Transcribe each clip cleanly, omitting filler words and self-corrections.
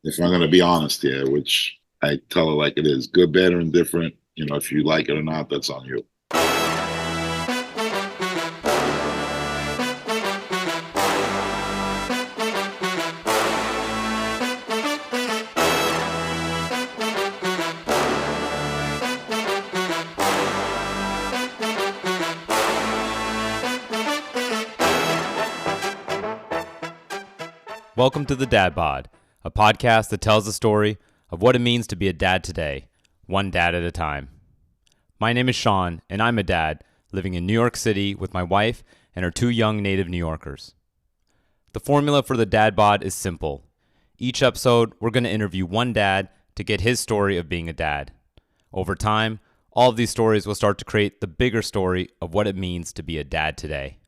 if I'm going to be honest here, which I tell her like it is, good, bad, or indifferent. If you like it or not, that's on you. Welcome to the Dad Bod, a podcast that tells the story of what it means to be a dad today, one dad at a time. My name is Sean, and I'm a dad living in New York City with my wife and our two young native New Yorkers. The formula for the Dad Bod is simple. Each episode, we're going to interview one dad to get his story of being a dad. Over time, all of these stories will start to create the bigger story of what it means to be a dad today.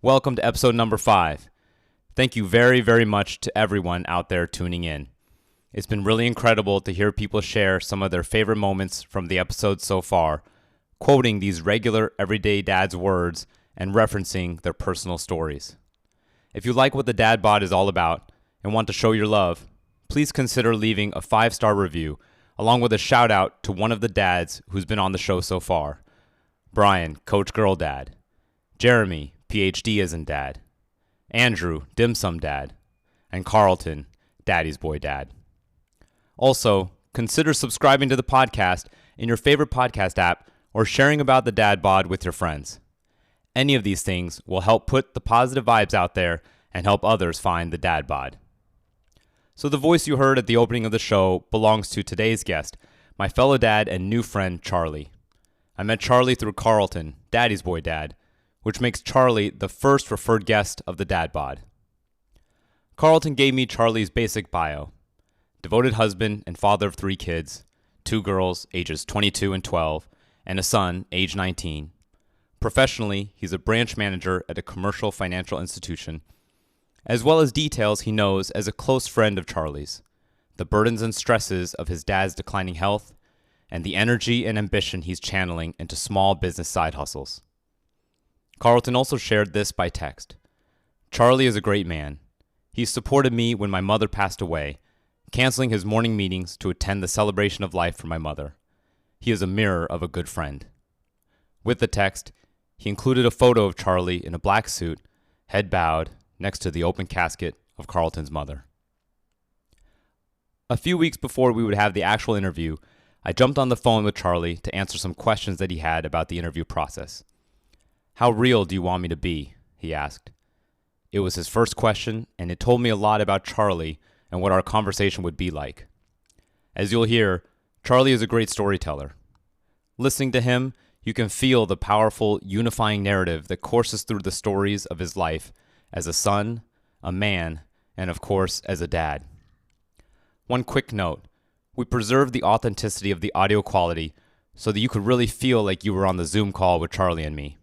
Welcome to episode number 5. Thank you very, very much to everyone out there tuning in. It's been really incredible to hear people share some of their favorite moments from the episodes so far, quoting these regular everyday dads' words and referencing their personal stories. If you like what the Dad Bod is all about and want to show your love, please consider leaving a 5-star review along with a shout out to one of the dads who's been on the show so far. Brian, Coach Girl Dad. Jeremy, PhD as in Dad. Andrew, Dim Sum Dad, and Carlton, Daddy's Boy Dad. Also, consider subscribing to the podcast in your favorite podcast app or sharing about the Dad Bod with your friends. Any of these things will help put the positive vibes out there and help others find the Dad Bod. So the voice you heard at the opening of the show belongs to today's guest, my fellow dad and new friend, Charlie. I met Charlie through Carlton, Daddy's Boy Dad, which makes Charlie the first referred guest of the Dad Bod. Carlton gave me Charlie's basic bio. Devoted husband and father of 3 kids, 2 girls ages 22 and 12, and a son age 19. Professionally, he's a branch manager at a commercial financial institution, as well as details he knows as a close friend of Charlie's, the burdens and stresses of his dad's declining health, and the energy and ambition he's channeling into small business side hustles. Carlton also shared this by text. Charlie is a great man. He supported me when my mother passed away, canceling his morning meetings to attend the celebration of life for my mother. He is a mirror of a good friend. With the text, he included a photo of Charlie in a black suit, head bowed, next to the open casket of Carlton's mother. A few weeks before we would have the actual interview, I jumped on the phone with Charlie to answer some questions that he had about the interview process. How real do you want me to be? He asked. It was his first question, and it told me a lot about Charlie and what our conversation would be like. As you'll hear, Charlie is a great storyteller. Listening to him, you can feel the powerful, unifying narrative that courses through the stories of his life as a son, a man, and of course, as a dad. One quick note, we preserved the authenticity of the audio quality so that you could really feel like you were on the Zoom call with Charlie and me.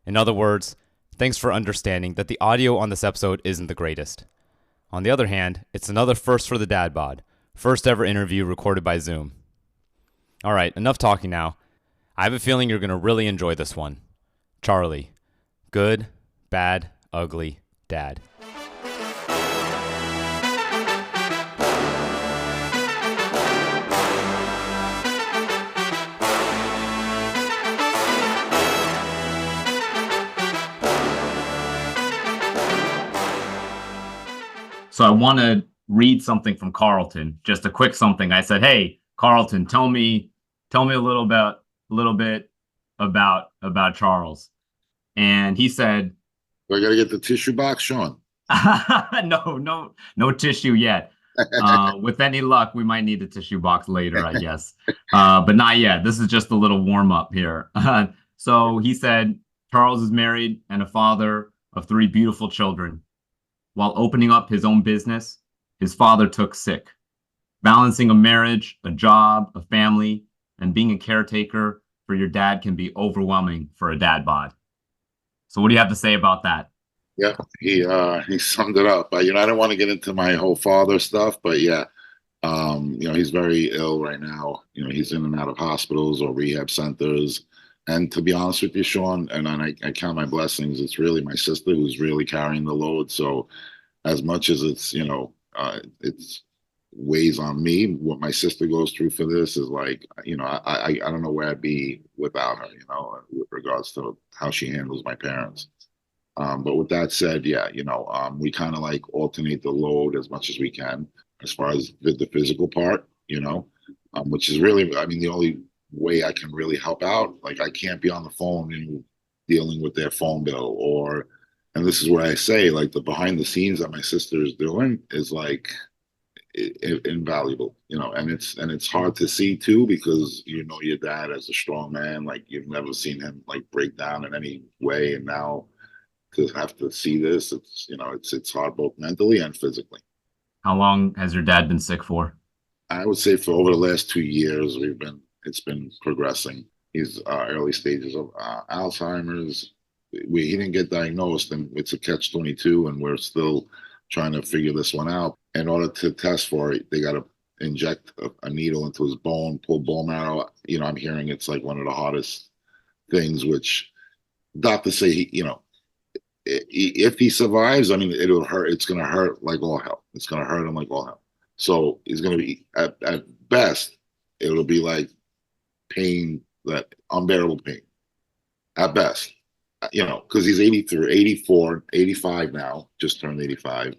In other words, thanks for understanding that the audio on this episode isn't the greatest. On the other hand, it's another first for the Dad Bod, first ever interview recorded by Zoom. All right, enough talking now. I have a feeling you're going to really enjoy this one. Charlie, good, bad, ugly, dad. So I want to read something from Carlton, just a quick something. I said, "Hey, Carlton, tell me a little bit about Charles." And he said, I got to get the tissue box, Sean. No tissue yet. With any luck, we might need a tissue box later, I guess. But not yet. This is just a little warm up here. So he said, Charles is married and a father of 3 beautiful children. While opening up his own business, his father took sick. Balancing a marriage, a job, a family, and being a caretaker for your dad can be overwhelming for a dad bod. So what do you have to say about that? Yeah, he summed it up. I don't want to get into my whole father stuff, but yeah, he's very ill right now. He's in and out of hospitals or rehab centers. And to be honest with you, Sean, and I count my blessings, it's really my sister who's really carrying the load. So as much as it's weighs on me. What my sister goes through for this is like, I don't know where I'd be without her, with regards to how she handles my parents. But with that said, yeah, we kind of like alternate the load as much as we can as far as the physical part, which is really, I mean, the only way I can really help out. Like I can't be on the phone and dealing with their phone bill and this is where I say like the behind the scenes that my sister is doing is like invaluable, and it's hard to see too because your dad as a strong man, like you've never seen him like break down in any way, and now to have to see this, it's hard both mentally and physically. How long has your dad been sick for? I would say for over the last 2 years, it's been progressing. He's early stages of Alzheimer's. He didn't get diagnosed, and it's a catch-22, and we're still trying to figure this one out. In order to test for it, they got to inject a needle into his bone, pull bone marrow. I'm hearing it's like one of the hardest things, which doctors say if he survives, I mean, it'll hurt. It's going to hurt like all hell. It's going to hurt him like all hell. So he's going to be at best, it'll be like pain, that unbearable pain at best, because he's 83, 84, 85 now, just turned 85.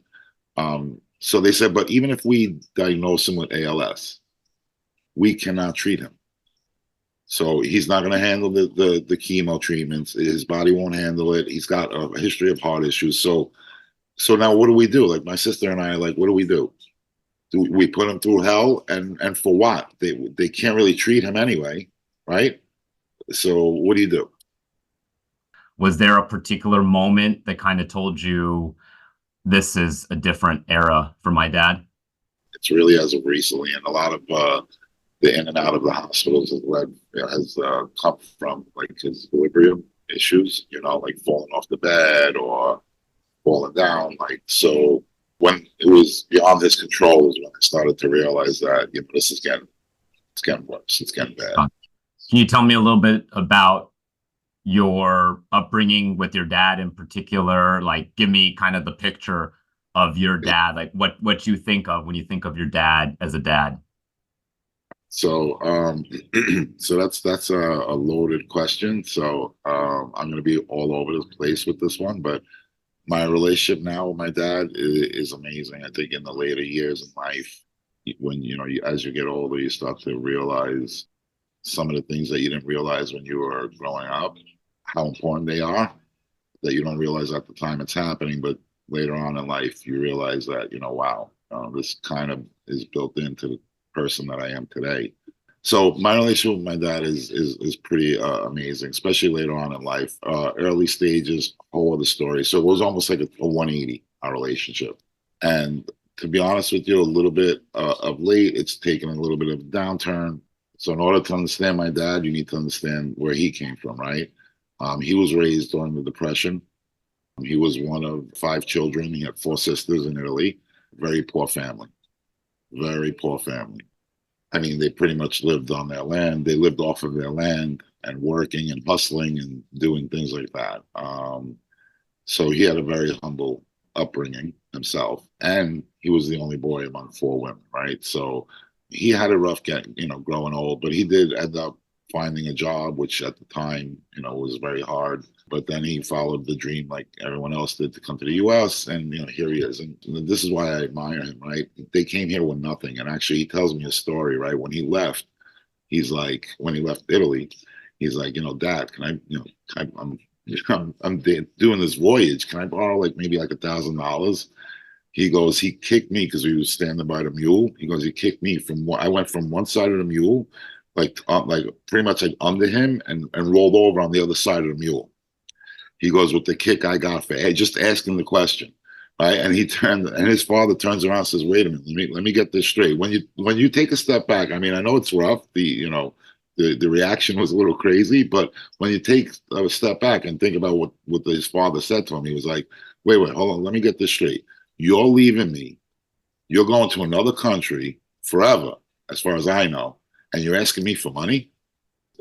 So they said, but even if we diagnose him with ALS, we cannot treat him. So he's not going to handle the chemo treatments. His body won't handle it. He's got a history of heart issues. So now what do we do? Like my sister and I are like, what do we do? Do we put him through hell? And for what? They can't really treat him anyway, right? So what do you do? Was there a particular moment that kind of told you this is a different era for my dad? It's really as of recently, and a lot of the in and out of the hospitals has come from like his equilibrium issues, like falling off the bed or falling down. Like, so when it was beyond his control is when I started to realize that, this is it's getting worse. It's getting bad. Can you tell me a little bit about your upbringing with your dad in particular? Like, give me kind of the picture of your dad, like what you think of when you think of your dad as a dad. So, so that's a loaded question. So, I'm going to be all over the place with this one, but my relationship now with my dad is amazing. I think in the later years in life, when, as you get older, you start to realize some of the things that you didn't realize when you were growing up, how important they are, that you don't realize at the time it's happening, but later on in life, you realize that, wow, this kind of is built into the person that I am today. So my relationship with my dad is pretty amazing, especially later on in life. Early stages, whole other story. So it was almost like a 180, our relationship. And to be honest with you, a little bit of late, it's taken a little bit of a downturn. So in order to understand my dad, you need to understand where he came from, right? He was raised during the Depression. He was one of 5 children. He had 4 sisters in Italy. Very poor family. Very poor family. I mean, they pretty much lived on their land. They lived off of their land and working and hustling and doing things like that. So he had a very humble upbringing himself, and he was the only boy among 4 women, right? So he had a rough growing old, but he did end up finding a job, which at the time, was very hard. But then he followed the dream like everyone else did to come to the U.S. And, here he is. And this is why I admire him, right? They came here with nothing. And actually, he tells me a story, right? When he left, he's like, when he left Italy, he's like, Dad, I'm doing this voyage. Can I borrow like maybe like $1,000? He goes, he kicked me because we was standing by the mule. He goes, he kicked me I went from one side of the mule, like pretty much like under him and rolled over on the other side of the mule. He goes, with the kick I got for just asking the question, right? And his father turns around and says, wait a minute, let me get this straight. When you take a step back, I mean, I know it's rough. The reaction was a little crazy, but when you take a step back and think about what his father said to him, he was like, wait, hold on, let me get this straight. You're leaving me. You're going to another country forever, as far as I know, and you're asking me for money?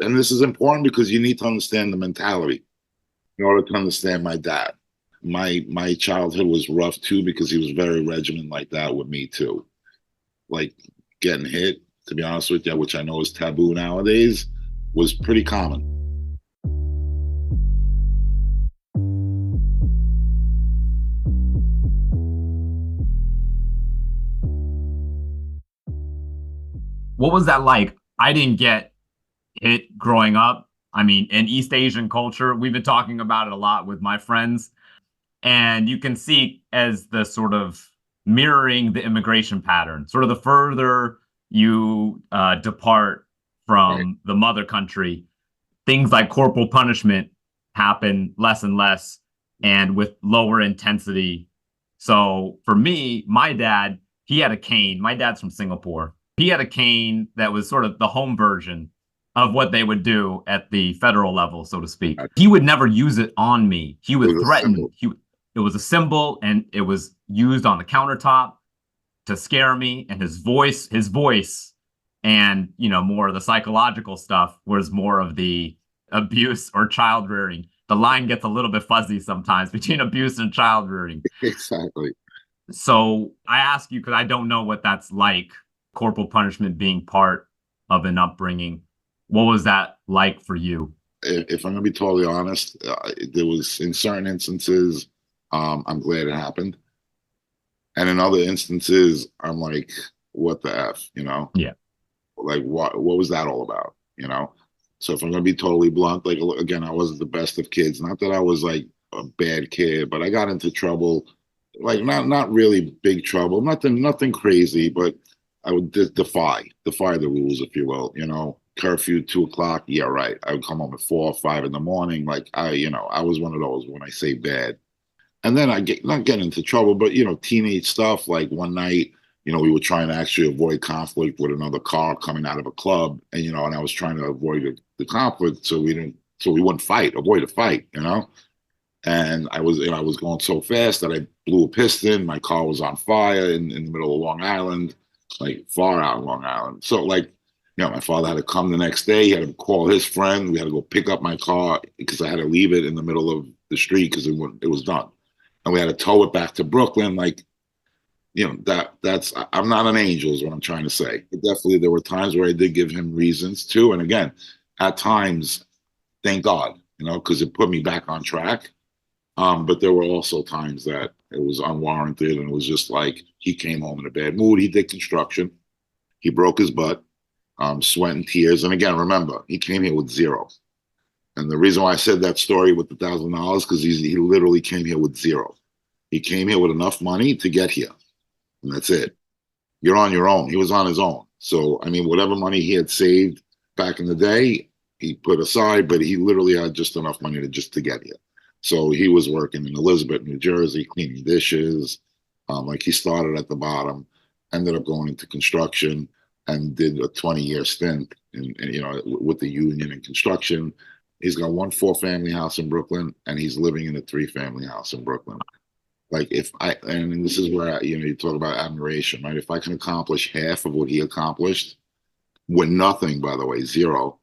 And this is important because you need to understand the mentality in order to understand my dad. My childhood was rough too because he was very regimented like that with me too. like getting hit, to be honest with you, which I know is taboo nowadays, was pretty common. What was that like? I didn't get hit growing up. I mean, in East Asian culture, we've been talking about it a lot with my friends. And you can see as the sort of mirroring the immigration pattern, sort of the further you depart Right. from the mother country, things like corporal punishment happen less and less and with lower intensity. So for me, my dad, he had a cane. My dad's from Singapore. He had a cane that was sort of the home version of what they would do at the federal level, so to speak. He would never use it on me. He It would was a threaten. symbol. It was a symbol, and it was used on the countertop to scare me. And his voice, and more of the psychological stuff was more of the abuse or child rearing. The line gets a little bit fuzzy sometimes between abuse and child rearing. Exactly. So I ask you because I don't know what that's like, corporal punishment being part of an upbringing. What was that like for you? If I'm gonna be totally honest, there was in certain instances, I'm glad it happened, and in other instances, I'm like, what the f, Yeah. like what was that all about, So if I'm gonna be totally blunt, like again, I wasn't the best of kids. Not that I was like a bad kid, but I got into trouble, like not really big trouble, nothing crazy, but I would defy the rules, if you will. Curfew 2 o'clock. Yeah, right. I would come home at 4 or 5 in the morning. Like I was one of those when I say bad. And then I get not getting into trouble, but teenage stuff. Like one night, we were trying to actually avoid conflict with another car coming out of a club, and I was trying to avoid the conflict so we wouldn't fight, avoid a fight. And I was going so fast that I blew a piston. My car was on fire in the middle of Long Island, like far out in Long Island. So like, my father had to come the next day. He had to call his friend. We had to go pick up my car because I had to leave it in the middle of the street because it was done. And we had to tow it back to Brooklyn. Like, I'm not an angel is what I'm trying to say. But definitely there were times where I did give him reasons too. And again, at times, thank God, because it put me back on track. But there were also times that it was unwarranted and it was just like he came home in a bad mood. He did construction. He broke his butt, sweat and tears. And again, remember, he came here with zero. And the reason why I said that story with the $1,000 because he literally came here with zero. He came here with enough money to get here, and that's it. You're on your own. He was on his own. So I mean, whatever money he had saved back in the day, he put aside, but he literally had just enough money to get here. So he was working in Elizabeth, New Jersey, cleaning dishes. Like he started at the bottom, ended up going into construction, and did a 20-year stint with the union in construction. He's got one 4-family house in Brooklyn, and he's living in a 3-family house in Brooklyn. Like and this is where you talk about admiration, right? If I can accomplish half of what he accomplished with nothing, by the way, zero,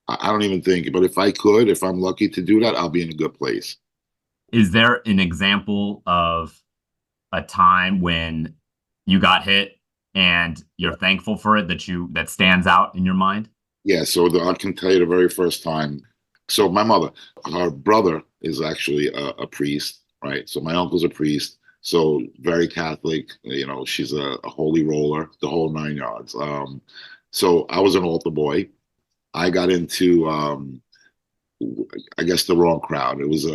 I don't even think. But if I'm lucky to do that, I'll be in a good place. Is there an example of a time when you got hit and you're thankful for it that stands out in your mind? Yeah. So I can tell you the very first time. So my mother, her brother is actually a priest, right? So my uncle's a priest, so very Catholic. She's a holy roller, the whole 9 yards. So I was an altar boy. I got into, I guess, the wrong crowd. It was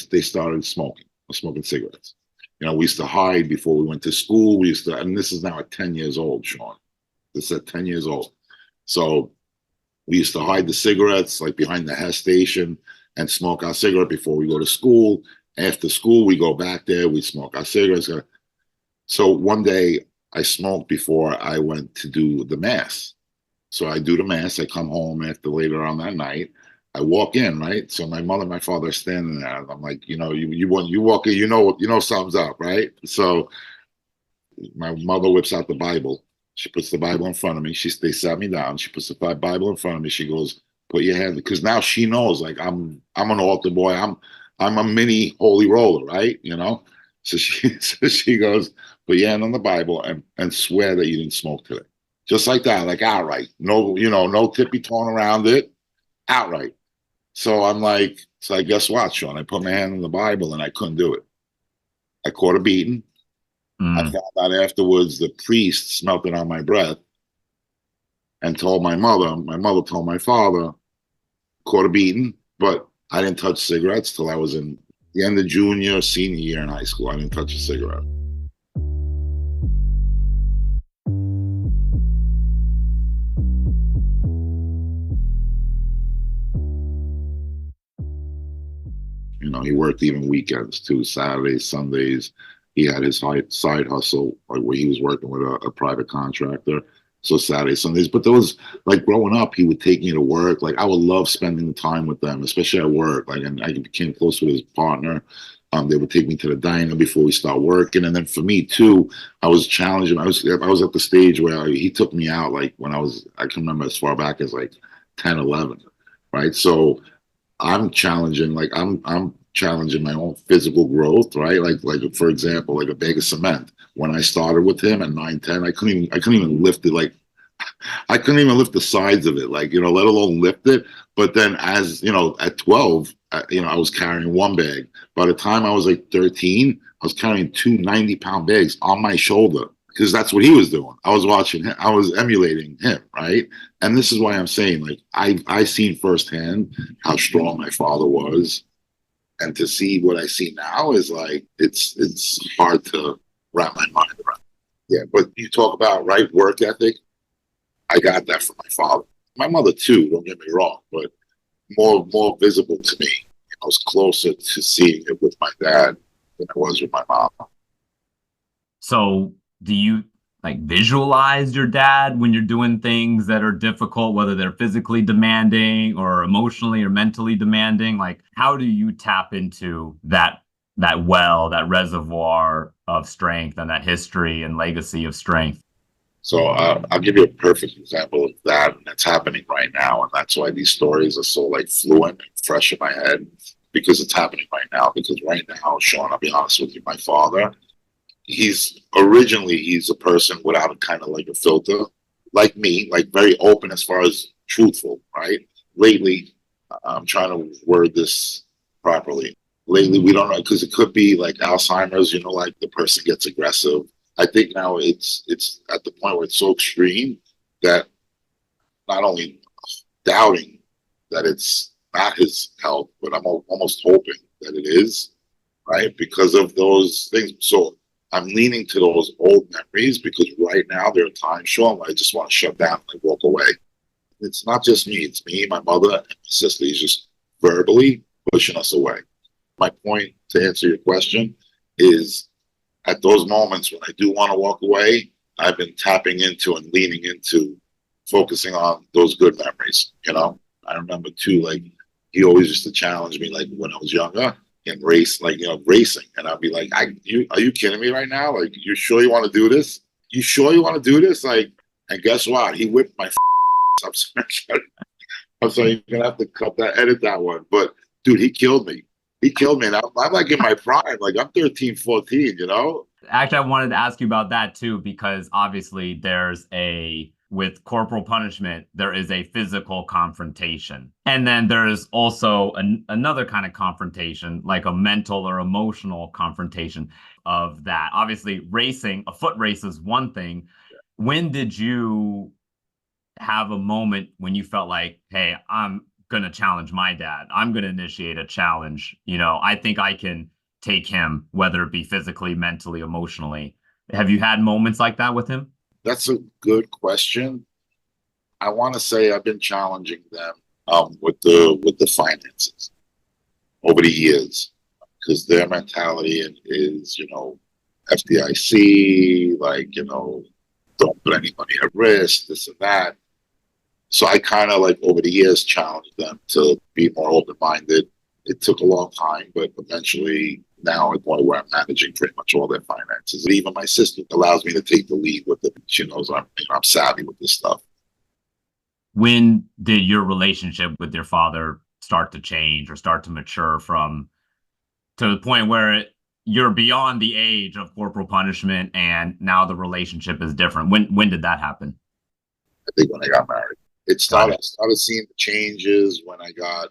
they started smoking cigarettes. We used to hide before we went to school. And this is now at 10 years old, Sean. This is at 10 years old. So we used to hide the cigarettes like behind the Hess station and smoke our cigarette before we go to school. After school, we go back there, we smoke our cigarettes. So one day I smoked before I went to do the mass. So I do the mass. I come home after later on that night. I walk in, right? So my mother and my father are standing there. And I'm like, you walk in, something's up, right? So my mother whips out the Bible. She puts the Bible in front of me. They sat me down. She puts the Bible in front of me. She goes, "Put your hand," because now she knows, like I'm an altar boy. I'm a mini holy roller, right? So she goes, put your hand on the Bible and swear that you didn't smoke today. Just like that, like outright. No, no tippy-toeing around it, outright. So I'm like, so I guess what, Sean? I put my hand on the Bible and I couldn't do it. I caught a beating. I found out afterwards the priest smelt it on my breath and told my mother. My mother told my father, caught a beating, but I didn't touch cigarettes till I was in the end of junior, senior year in high school. I didn't touch a cigarette. He worked even weekends too, Saturdays, Sundays. He had his side hustle, like where he was working with a private contractor. So Saturdays, Sundays. But those, like growing up, he would take me to work. Like I would love spending the time with them, especially at work. Like, and I became close with his partner. They would take me to the diner before we start working. And then for me too, I was challenging. I was at the stage where he took me out, like when I can remember as far back as like 10, 11, right? So I'm challenging, like I'm challenging my own physical growth, right? Like for example, like a bag of cement. When I started with him at 9, 10, I couldn't even lift it. Like I couldn't even lift the sides of it, like, let alone lift it. But then as, at 12, I was carrying one bag. By the time I was like 13, I was carrying 2 90-pound bags on my shoulder because that's what he was doing. I was watching him. I was emulating him, right? And this is why I'm saying, like, I seen firsthand how strong my father was. And to see what I see now is like, it's hard to wrap my mind around. Yeah, but you talk about, right, work ethic. I got that from my father. My mother too, don't get me wrong, but more visible to me. I was closer to seeing it with my dad than I was with my mom. So do you like visualize your dad when you're doing things that are difficult, whether they're physically demanding or emotionally or mentally demanding? Like, how do you tap into that that reservoir of strength and that history and legacy of strength? So I'll give you a perfect example of that, and that's happening right now. And that's why these stories are so like fluent and fresh in my head, because it's happening right now. Because right now, Sean, I'll be honest with you, my father, he's a person without a kind of like a filter, like me, like very open as far as truthful, right? Lately, I'm trying to word this properly. Lately, we don't know, because it could be like Alzheimer's, like the person gets aggressive. I think now it's at the point where it's so extreme that not only doubting that it's not his health, but I'm almost hoping that it is, right? Because of those things. So I'm leaning to those old memories, because right now there are times, Sean, where I just want to shut down and walk away. It's not just me, it's me, my mother, and my sister. He's just verbally pushing us away. My point, to answer your question, is at those moments when I do want to walk away, I've been tapping into and leaning into focusing on those good memories. I remember too, like he always used to challenge me, like when I was younger, in racing, and I'd be like, are you kidding me right now? Like, you sure you want to do this? You sure you want to do this? Like, and guess what? He whipped my I'm sorry. I'm sorry, you're gonna have to edit that one. But dude, he killed me. And I'm like in my prime, like I'm 13, 14, Actually, I wanted to ask you about that too, because obviously with corporal punishment, there is a physical confrontation. And then there is also another kind of confrontation, like a mental or emotional confrontation of that. Obviously, racing, a foot race is one thing. When did you have a moment when you felt like, hey, I'm going to challenge my dad. I'm going to initiate a challenge. I think I can take him, whether it be physically, mentally, emotionally. Have you had moments like that with him? That's a good question. I want to say I've been challenging them with the finances over the years, because their mentality is, FDIC, like, don't put any money at risk, this and that. So I kind of like over the years challenged them to be more open-minded. It took a long time, but eventually now at the point where I'm managing pretty much all their finances. And even my sister allows me to take the lead with it. She knows I'm savvy with this stuff. When did your relationship with your father start to change or start to mature to the point where you're beyond the age of corporal punishment, and now the relationship is different. When did that happen? I think when I got married, Got it. I started seeing the changes when I got,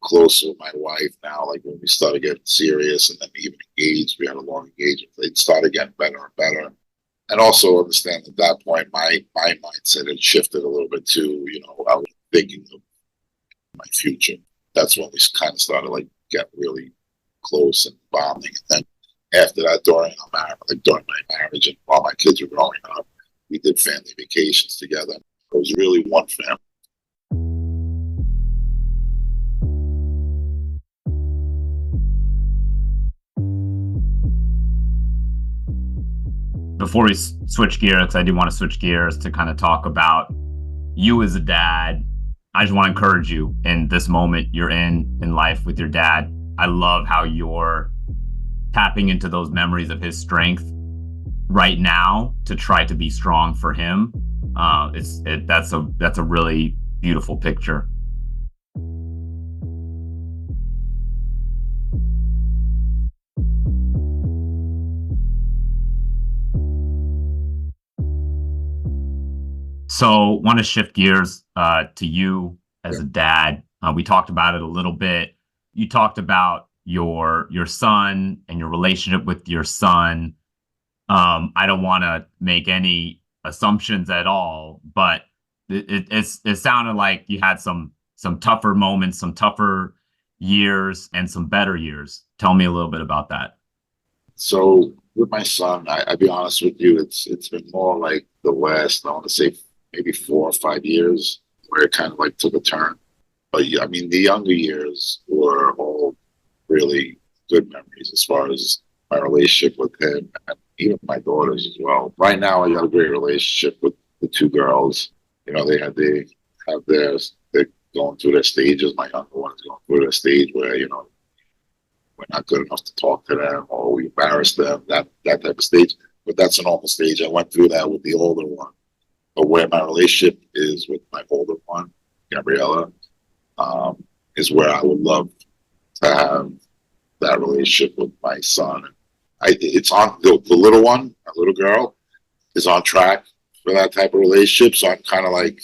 closer with my wife now, like when we started getting serious and then even engaged, we had a long engagement. It started getting better and better. And also understand at that point, my mindset had shifted a little bit too. I was thinking of my future. That's when we kind of started like getting really close and bonding. And then after that, during my marriage and while my kids were growing up, we did family vacations together. It was really one family. Before we switch gears, because I do want to switch gears to kind of talk about you as a dad. I just want to encourage you in this moment you're in life with your dad. I love how you're tapping into those memories of his strength right now to try to be strong for him. That's a really beautiful picture. So want to shift gears to you as a dad. We talked about it a little bit. You talked about your son and your relationship with your son. I don't want to make any assumptions at all, but it sounded like you had some tougher moments, some tougher years, and some better years. Tell me a little bit about that. So with my son, I'll be honest with you, it's been more like the last, I want to say maybe 4 or 5 years where it kind of like took a turn. But yeah, I mean, the younger years were all really good memories as far as my relationship with him and even my daughters as well. Right now, I got a great relationship with the 2 girls. They're going through their stages. My younger one is going through their stage where, we're not good enough to talk to them or we embarrass them, that type of stage. But that's a normal stage. I went through that with the older one. But where my relationship is with my older one, Gabriella, is where I would love to have that relationship with my son. It's on the little one, my little girl, is on track for that type of relationship. So I'm kind of like,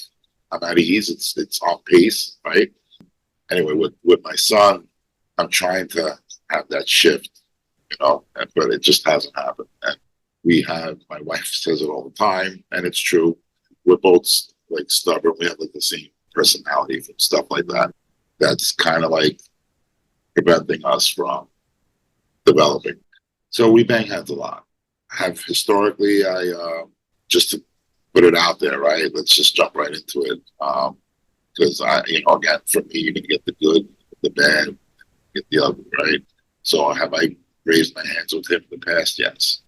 I'm at ease. It's on pace, right? Anyway, with my son, I'm trying to have that shift, but it just hasn't happened. And my wife says it all the time, and it's true. We're both like stubborn. We have like the same personality and stuff like that. That's kind of like preventing us from developing. So we bang heads a lot. Historically, just to put it out there, right? Let's just jump right into it. Because again, for me, you can get the good, the bad, get the ugly, right? So have I raised my hands with him in the past? Yes.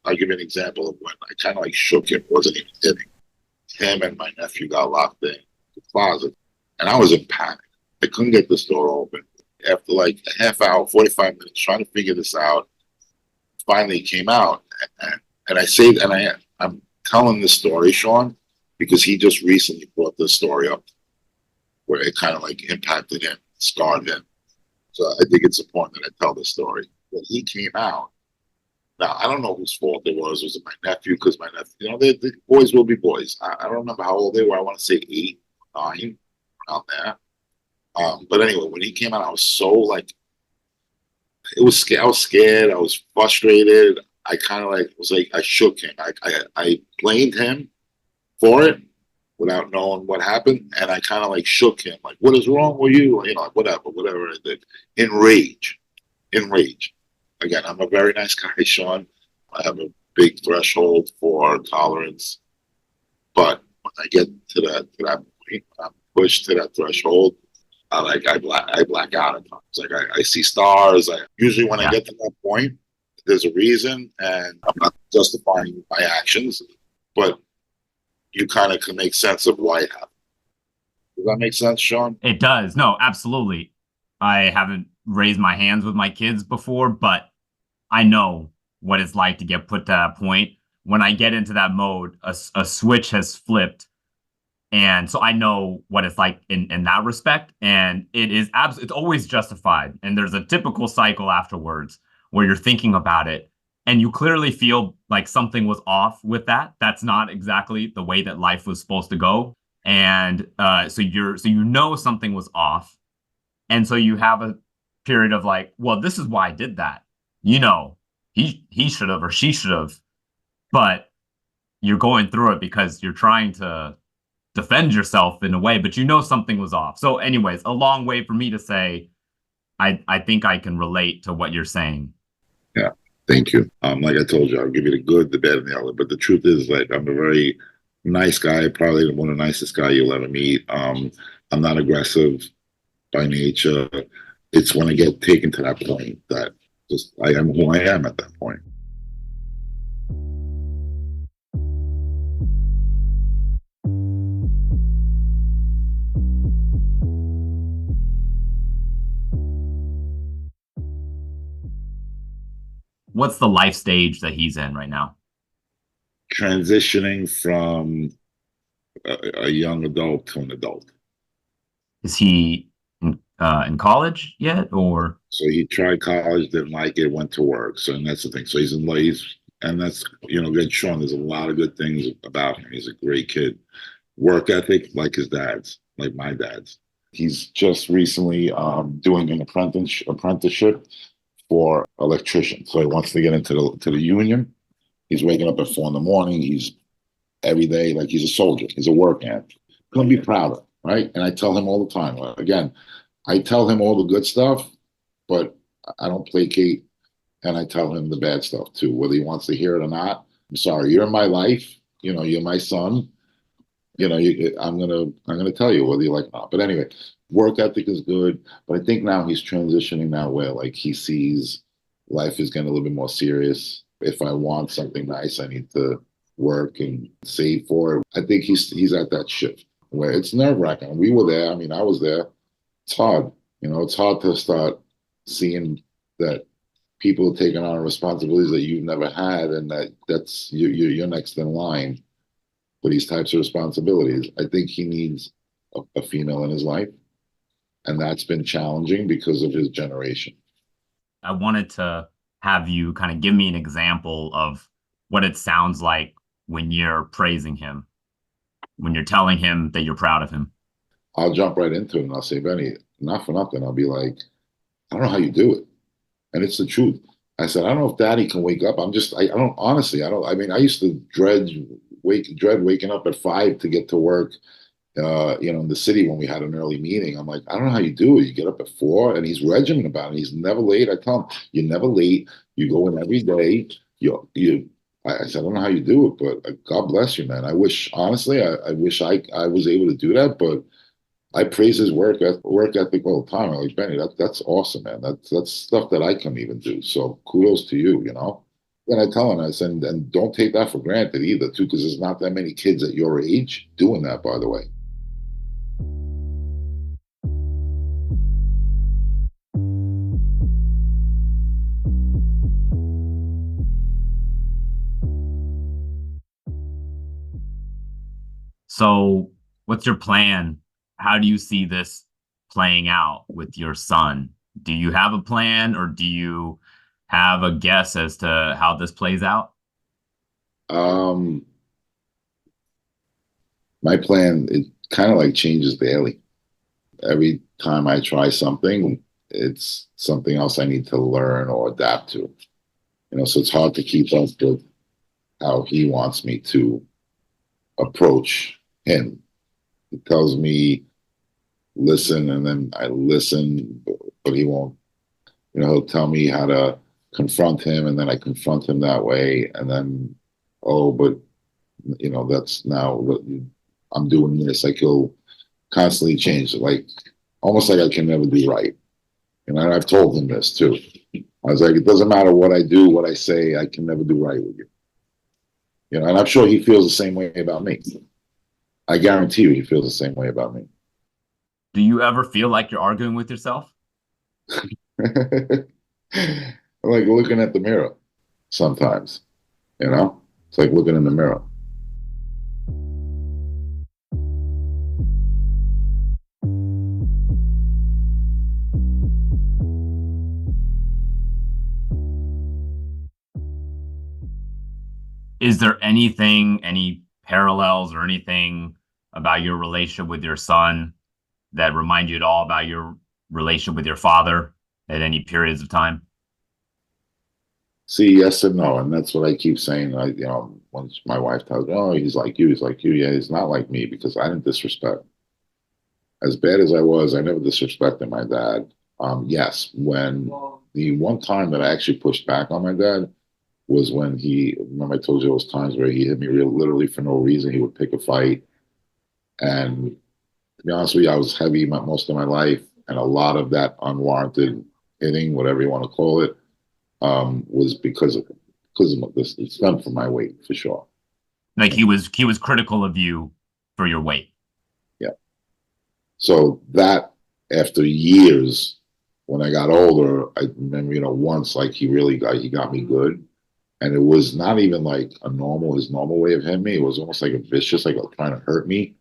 I'll give you an example of when I kind of like shook him, wasn't even hitting. Him and my nephew got locked in the closet, and I was in panic. I couldn't get this door open. After like a half hour, 45 minutes trying to figure this out, finally it came out. And I'm telling this story, Sean, because he just recently brought this story up where it kind of like impacted him, scarred him. So I think it's important that I tell this story. When he came out, now, I don't know whose fault it was. Was it my nephew? Because my nephew, the boys will be boys. I don't remember how old they were. I want to say 8, 9, around there. But anyway, when he came out, I was so like, I was scared. I was frustrated. I kind of I shook him. I blamed him for it without knowing what happened. And I kind of like shook him. Like, what is wrong with you? Like, whatever I did. In rage. Again, I'm a very nice guy, Sean. I have a big threshold for tolerance. But when I get to that point, when I'm pushed to that threshold, I black out at times. Like I see stars. Usually when I get to that point, there's a reason, and I'm not justifying my actions, but you kind of can make sense of why it happened. Does that make sense, Sean? It does. No, absolutely. I haven't raised my hands with my kids before, but I know what it's like to get put to that point. When I get into that mode, a switch has flipped. And so I know what it's like in that respect. And it's always justified. And there's a typical cycle afterwards where you're thinking about it and you clearly feel like something was off with that. That's not exactly the way that life was supposed to go. And so you know something was off. And so you have a period of like, well, this is why I did that. You know, he should have or she should have, but you're going through it because you're trying to defend yourself in a way, but you know something was off. So, anyways, a long way for me to say, I think I can relate to what you're saying. Yeah, thank you. Like I told you, I'll give you the good, the bad, and the ugly. But the truth is, like, I'm a very nice guy, probably one of the nicest guy you'll ever meet. I'm not aggressive by nature. It's when I get taken to that point that just I am who I am at that point. What's the life stage that he's in right now? Transitioning from a young adult to an adult. Is he in college yet, or? So he tried college, didn't like it, went to work. So and that's the thing. So and that's good. Sean, there's a lot of good things about him. He's a great kid. Work ethic, like his dad's, like my dad's. He's just recently doing an apprenticeship for electrician. So he wants to get into the union. He's waking up at 4 in the morning. He's every day like he's a soldier. He's a work ant. Couldn't be prouder, right? And I tell him all the time. Again, I tell him all the good stuff, but I don't placate, and I tell him the bad stuff too, whether he wants to hear it or not. I'm sorry, you're in my life. You're my son. I'm gonna tell you whether you like it or not. But anyway, work ethic is good. But I think now he's transitioning now where like he sees life is getting a little bit more serious. If I want something nice, I need to work and save for it. I think he's at that shift where it's nerve wracking. We were there. I mean, I was there. It's hard. It's hard to start seeing that people are taking on responsibilities that you've never had, and that's you're next in line for these types of responsibilities. I think he needs a female in his life, and that's been challenging because of his generation. I wanted to have you kind of give me an example of what it sounds like when you're praising him, when you're telling him that you're proud of him. I'll jump right into it and I'll say, Benny, not for nothing. I'll be like, I don't know how you do it. And it's the truth. I said, I don't know if daddy can wake up. I don't, honestly, I mean, I used to dread waking up at 5 to get to work, in the city when we had an early meeting. I'm like, I don't know how you do it. You get up at 4, and he's regimented about it. He's never late. I tell him, you're never late. You go in every day. I said, I don't know how you do it, but God bless you, man. I wish, honestly, I wish I was able to do that, but I praise his work ethic all the time. I'm like, Benny, that's awesome, man. That's stuff that I can't even do. So kudos to you, And I tell him, I said, and don't take that for granted either, too, because there's not that many kids at your age doing that, by the way. So, what's your plan? How do you see this playing out with your son? Do you have a plan, or do you have a guess as to how this plays out? Um, my plan, it kind of like changes daily. Every time I try something, it's something else I need to learn or adapt to. So it's hard to keep up with how he wants me to approach him. He tells me, listen, and then I listen, but he won't. He'll tell me how to confront him, and then I confront him that way, and then, oh, but that's now what I'm doing this. Like he'll constantly change it, like almost like I can never do right. And I've told him this too. I was like, it doesn't matter what I do, what I say, I can never do right with you. And I'm sure he feels the same way about me. I guarantee you he feels the same way about me. Do you ever feel like you're arguing with yourself? I'm like looking at the mirror sometimes, It's like looking in the mirror. Is there anything, any parallels or anything about your relationship with your son that remind you at all about your relationship with your father at any periods of time? See, yes and no, and that's what I keep saying. Once my wife tells me, "Oh, he's like you," he's like you. Yeah, he's not like me because I didn't disrespect. As bad as I was, I never disrespected my dad. Yes, when the one time that I actually pushed back on my dad was when he. Remember, I told you those times where he hit me literally for no reason. He would pick a fight, and to be honest with you, I was heavy most of my life, and a lot of that unwarranted hitting, whatever you want to call it, was because of this. It's done for my weight for sure. Like he was critical of you for your weight. Yeah. So that after years, when I got older, I remember, once like he got me good. And it was not even like his normal way of hitting me. It was almost like a vicious, like trying to hurt me.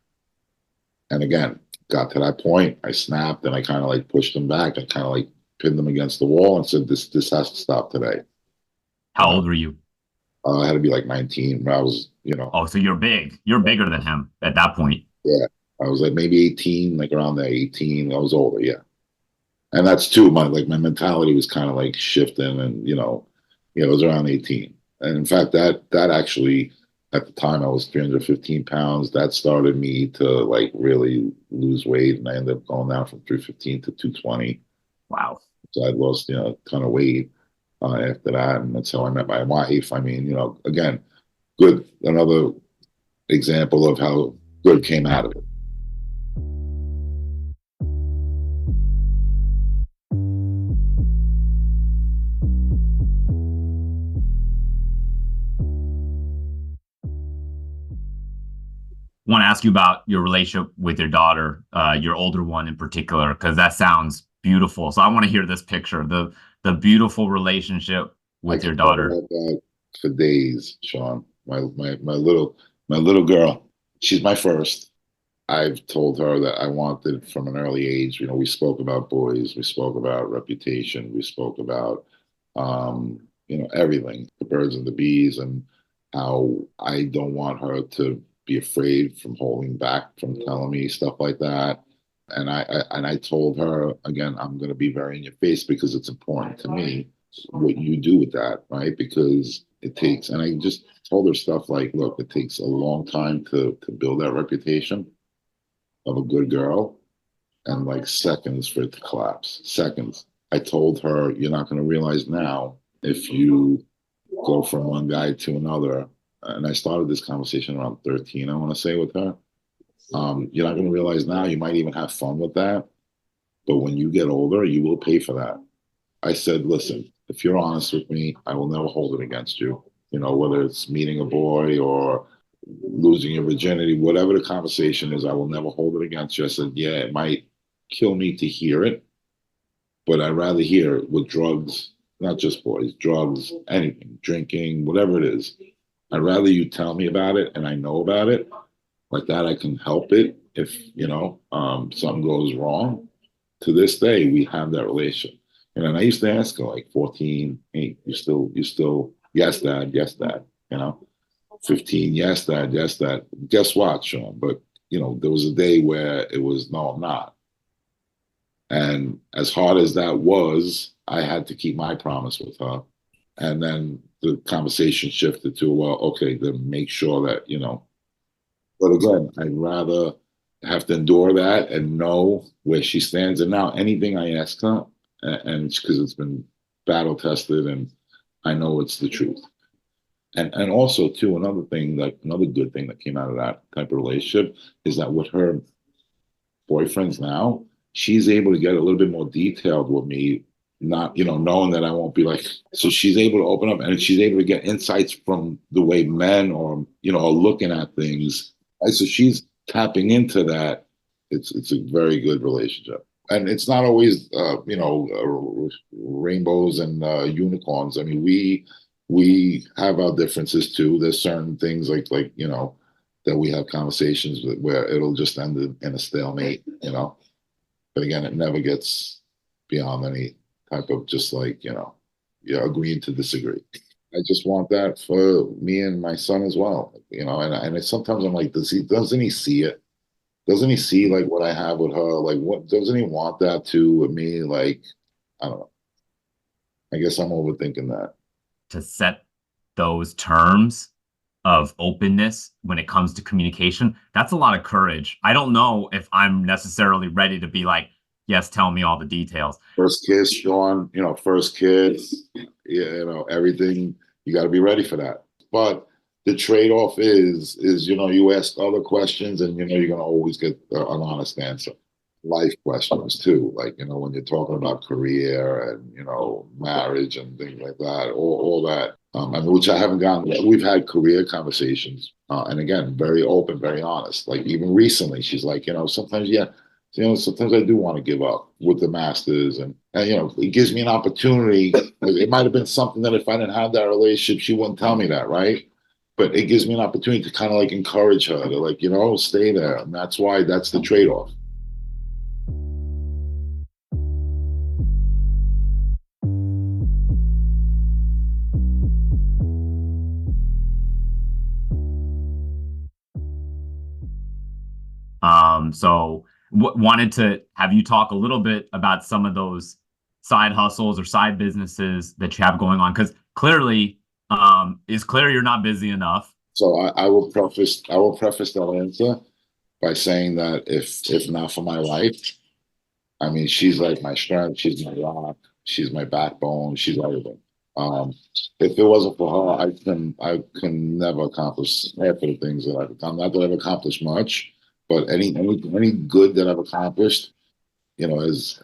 And again, got to that point, I snapped and I kind of like pushed him back and kind of like pinned him against the wall and said, this has to stop today. How old were you? I had to be like 19. I was. Oh, so you're big. You're bigger than him at that point. Yeah. I was like maybe 18, like around there, 18. I was older, yeah. And that's too my mentality was kind of like shifting and it was around 18. And in fact that actually at the time I was 315 pounds. That started me to like really lose weight and I ended up going down from 315 to 220. Wow. So I lost, a ton of weight after that. And that's how I met my wife. I mean, again, another example of how good came out of it. Want to ask you about your relationship with your daughter, your older one in particular, because that sounds beautiful. So I want to hear this picture, the beautiful relationship with your daughter. I can talk about that for days, Sean. My little girl. She's my first. I've told her that I wanted from an early age. We spoke about boys, we spoke about reputation, we spoke about everything, the birds and the bees, and how I don't want her to be afraid from holding back from telling me stuff like that. And I told her again, I'm going to be very in your face because it's important to me what you do with that, right? Because it takes, and I just told her stuff like, look, it takes a long time to build that reputation of a good girl and like seconds for it to collapse. Seconds. I told her, you're not going to realize now if you go from one guy to another. And I started this conversation around 13, I want to say, with her. You're not going to realize now. You might even have fun with that. But when you get older, you will pay for that. I said, listen, if you're honest with me, I will never hold it against you. Whether it's meeting a boy or losing your virginity, whatever the conversation is, I will never hold it against you. I said, yeah, it might kill me to hear it, but I'd rather hear it with drugs, not just boys, drugs, anything, drinking, whatever it is. I'd rather you tell me about it and I know about it. Like that, I can help it if, something goes wrong. To this day, we have that relation. And I used to ask her like 14, hey, you still, yes, dad, yes, dad, 15, yes, dad, yes, dad. Guess what, Sean? But, there was a day where it was, no, I'm not. And as hard as that was, I had to keep my promise with her. And then the conversation shifted to, well, okay, then make sure that, but again, I'd rather have to endure that and know where she stands. And now anything I ask her, and it's because it's been battle tested and I know it's the truth. And also too, another good thing that came out of that type of relationship is that with her boyfriends now, she's able to get a little bit more detailed with me, not, knowing that I won't be like, so she's able to open up and she's able to get insights from the way men or, are looking at things. Right? So she's tapping into that. It's a very good relationship. And it's not always, rainbows and unicorns. I mean, we have our differences too. There's certain things like that we have conversations with where it'll just end in a stalemate. But again, it never gets beyond any type of just like you're agreeing to disagree. I just want that for me and my son as well, sometimes I'm like, doesn't he see it? Doesn't he see like what I have with her? Like, what doesn't he want that too with me? Like, I don't know. I guess I'm overthinking that. To set those terms of openness when it comes to communication, that's a lot of courage. I don't know if I'm necessarily ready to be like, yes, tell me all the details. First kiss, Sean, first kiss, everything. You got to be ready for that. But the trade-off is, you ask other questions and, you're going to always get an honest answer. Life questions too, like, when you're talking about career and, marriage and things like that, all that. I mean, which I haven't gotten. We've had career conversations, and again, very open, very honest. Like even recently, she's like, sometimes, yeah, sometimes I do want to give up with the Masters, and it gives me an opportunity. It might have been something that if I didn't have that relationship, she wouldn't tell me that, right? But it gives me an opportunity to kind of like encourage her to like, stay there, and that's the trade-off. So wanted to have you talk a little bit about some of those side hustles or side businesses that you have going on, because clearly, it's clear you're not busy enough. So I will preface that answer by saying that if not for my wife, I mean, she's like my strength, she's my rock, she's my backbone, she's everything. Um, if it wasn't for her, I can never accomplish half of the things that I've done. Not that I've accomplished much, but any good that I've accomplished, is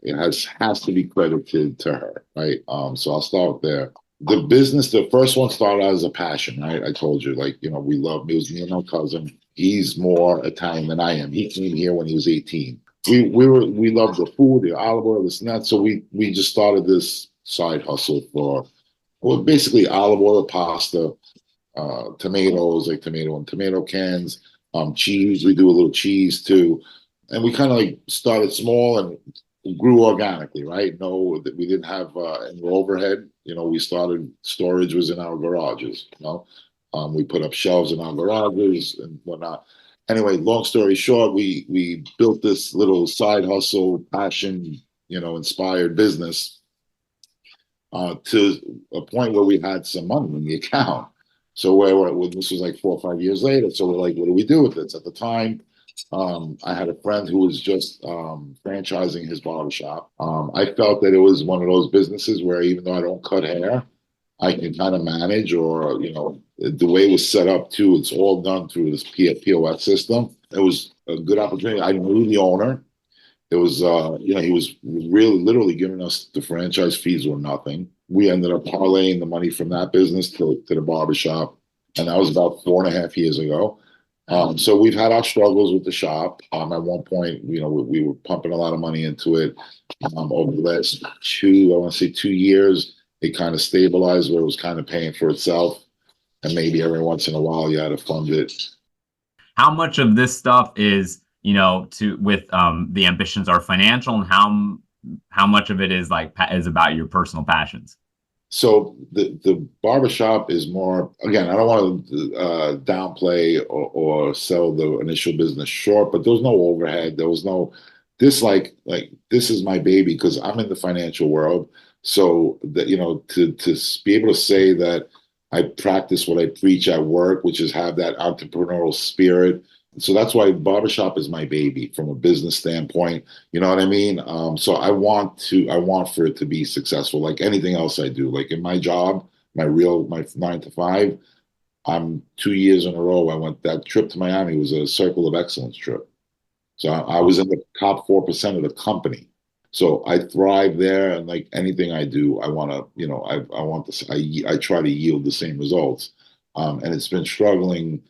it has to be credited to her, right? So I'll start there. The first one started out as a passion, right? I told you, like, we love. It was me and my cousin. He's more Italian than I am. He came here when he was 18. We loved the food, the olive oil, this and that. So we just started this side hustle for, well, basically olive oil, pasta, tomatoes, like tomato and tomato cans, cheese. We do a little cheese too, and we kind of like started small and grew organically, right? No, we didn't have any overhead. We started storage was in our garages. We put up shelves in our garages and whatnot. Anyway, long story short, we built this little side hustle, passion, inspired business to a point where we had some money in the account. So this was like 4 or 5 years later. So we're like, what do we do with this? At the time, I had a friend who was just franchising his barbershop. I felt that it was one of those businesses where even though I don't cut hair, I can kind of manage, or the way it was set up too. It's all done through this POS system. It was a good opportunity. I knew the owner. It was, he was really literally giving us the franchise fees or nothing. We ended up parlaying the money from that business to the barbershop. And that was about 4.5 years ago. So we've had our struggles with the shop. At one point, we were pumping a lot of money into it. Over the last I want to say 2 years, it kind of stabilized where it was kind of paying for itself. And maybe every once in a while you had to fund it. How much of this stuff is, with the ambitions are financial, and how much of it is like is about your personal passions? So the barbershop is more, again, I don't want to downplay or sell the initial business short, but there was no overhead. There was no this like this is my baby because I'm in the financial world. So that to be able to say that I practice what I preach at work, which is have that entrepreneurial spirit. So that's why barbershop is my baby from a business standpoint. You know what I mean? So I want for it to be successful, like anything else I do. Like in my job, my 9 to 5, I'm 2 years in a row. I went that trip to Miami was a Circle of Excellence trip. So I was in the top 4% of the company. So I thrive there, and like anything I do, I want to, I want this. I try to yield the same results, and it's been struggling.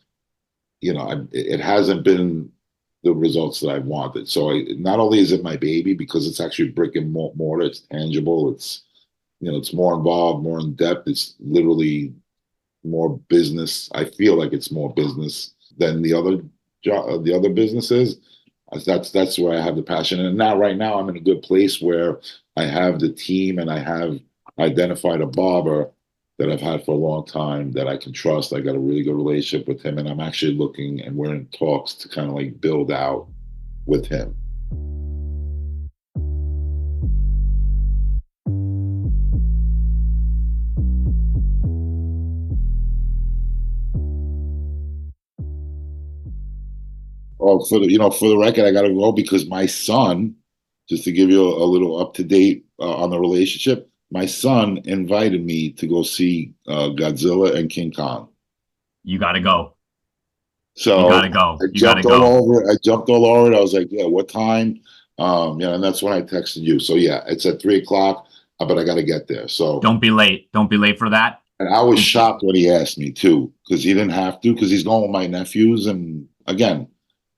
It hasn't been the results that I've wanted. So not only is it my baby because it's actually brick and mortar, it's tangible, it's more involved, more in depth. It's literally more business. I feel like it's more business than the other businesses. That's where I have the passion. And now, right now, I'm in a good place where I have the team and I have identified a barber that I've had for a long time that I can trust. I got a really good relationship with him, and I'm actually looking and we're in talks to kind of like build out with him. Oh, for the record, I got to go because my son, just to give you a little up to date on the relationship, my son invited me to go see Godzilla and King Kong. You got to go. So You got to go. I You got to jumped all go. over it. I jumped all over it. I was like, yeah, what time? And that's when I texted you. So yeah, it's at 3 o'clock, but I got to get there. So Don't be late. Don't be late for that. and I was shocked when he asked me too, because he didn't have to, because he's going with my nephews. And again,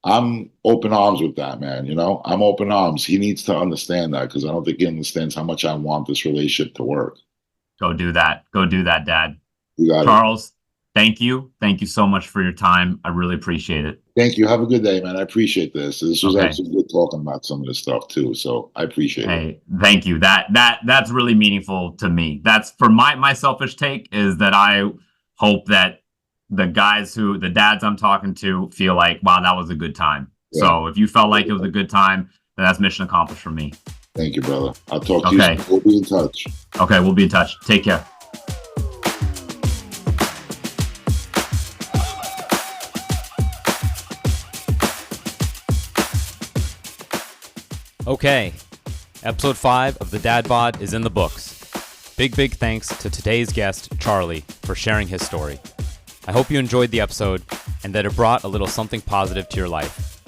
I'm open arms with that, man. I'm open arms. He needs to understand that because I don't think he understands how much I want this relationship to work. Go do that. Go do that, Dad. You got it. Charles, thank you. Thank you so much for your time. I really appreciate it. Thank you. Have a good day, man. I appreciate this. This was Okay. actually good talking about some of this stuff too. So I appreciate it. Hey, thank you. That's really meaningful to me. That's for my selfish take is that I hope that the dads I'm talking to feel like, wow, that was a good time. Yeah. So if you felt like it was a good time, then that's mission accomplished for me. Thank you, brother. I'll talk to you soon. We'll be in touch. Okay, we'll be in touch. Take care. Okay, episode 5 of the Dad Bod is in the books. Big thanks to today's guest, Charlie, for sharing his story. I hope you enjoyed the episode and that it brought a little something positive to your life.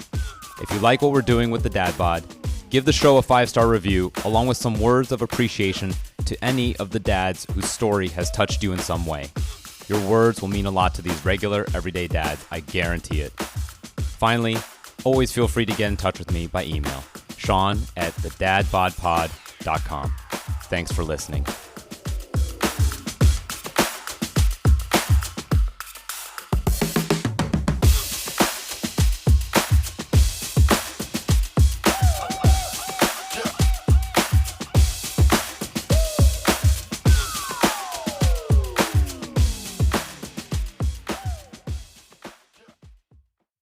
If you like what we're doing with the Dad Bod, give the show a 5-star review along with some words of appreciation to any of the dads whose story has touched you in some way. Your words will mean a lot to these regular, everyday dads, I guarantee it. Finally, always feel free to get in touch with me by email, Sean@thedadbodpod.com. Thanks for listening.